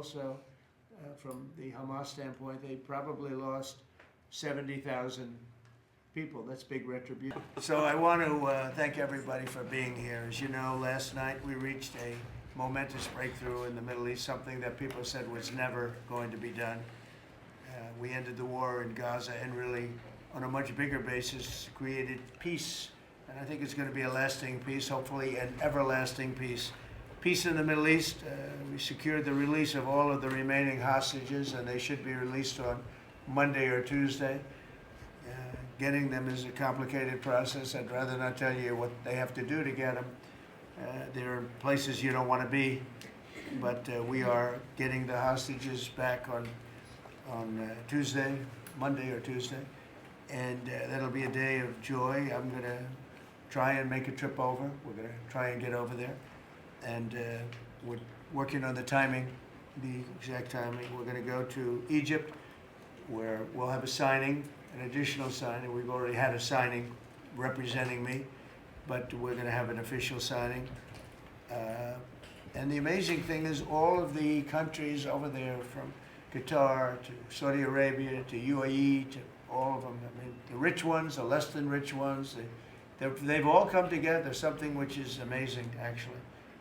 also, from the Hamas standpoint, they probably lost 70,000 people. That's big retribution. So I want to thank everybody for being here. As you know, last night we reached a momentous breakthrough in the Middle East, something that people said was never going to be done. We ended the war in Gaza and really, on a much bigger basis, created peace. And I think it's going to be a lasting peace, hopefully an everlasting peace. Peace in the Middle East. We secured the release of all of the remaining hostages, and they should be released on Monday or Tuesday. Getting them is a complicated process. I'd rather not tell you what they have to do to get them. There are places you don't want to be, but we are getting the hostages back on Tuesday, Monday or Tuesday, and that'll be a day of joy. I'm going to try and make a trip over. We're going to try and get over there, and we're working on the timing, the exact timing. We're going to go to Egypt, where we'll have a signing, an additional signing. We've already had a signing representing me, but we're going to have an official signing. And the amazing thing is all of the countries over there, from Qatar to Saudi Arabia to UAE to all of them, I mean, the rich ones, the less than rich ones, they've all come together, something which is amazing, actually.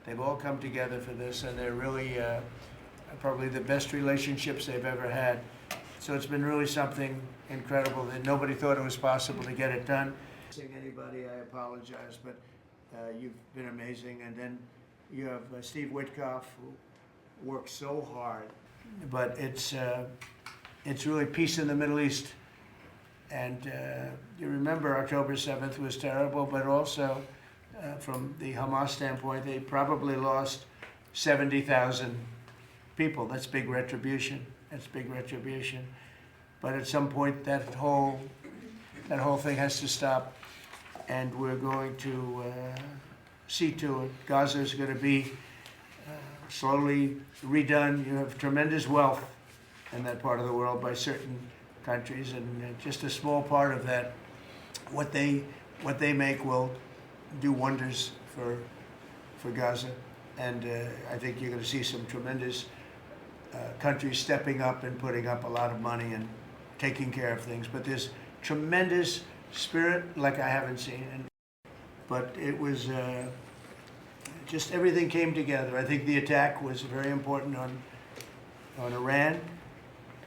They've all come together for this, and they're really probably the best relationships they've ever had. So it's been really something incredible that nobody thought it was possible to get it done. Anybody, I apologize, but you've been amazing. And then you have Steve Witkoff, who works so hard. But it's really peace in the Middle East. And you remember October 7th was terrible, but also from the Hamas standpoint, they probably lost 70,000 people. That's big retribution. That's big retribution. But at some point, that whole thing has to stop, and we're going to see to it. Gaza is going to be slowly redone. You have tremendous wealth in that part of the world by certain countries, and just a small part of that, what they make will do wonders for Gaza. And I think you're going to see some tremendous countries stepping up and putting up a lot of money and taking care of things. But there's tremendous spirit like I haven't seen. But it was just everything came together. I think the attack was very important on Iran,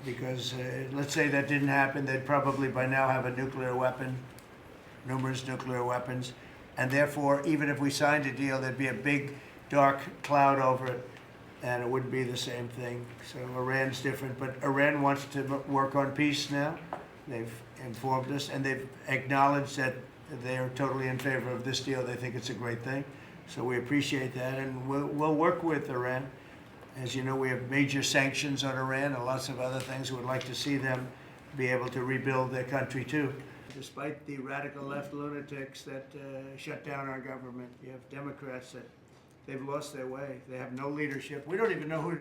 because let's say that didn't happen, they'd probably by now have a nuclear weapon, numerous nuclear weapons. And therefore, even if we signed a deal, there'd be a big dark cloud over it, and it wouldn't be the same thing. So Iran's different, but Iran wants to work on peace now. They've informed us, and they've acknowledged that they are totally in favor of this deal. They think it's a great thing. So we appreciate that, and we'll work with Iran. As you know, we have major sanctions on Iran and lots of other things. We would like to see them be able to rebuild their country too. Despite the radical left lunatics that shut down our government, you have Democrats that they've lost their way. They have no leadership. We don't even know who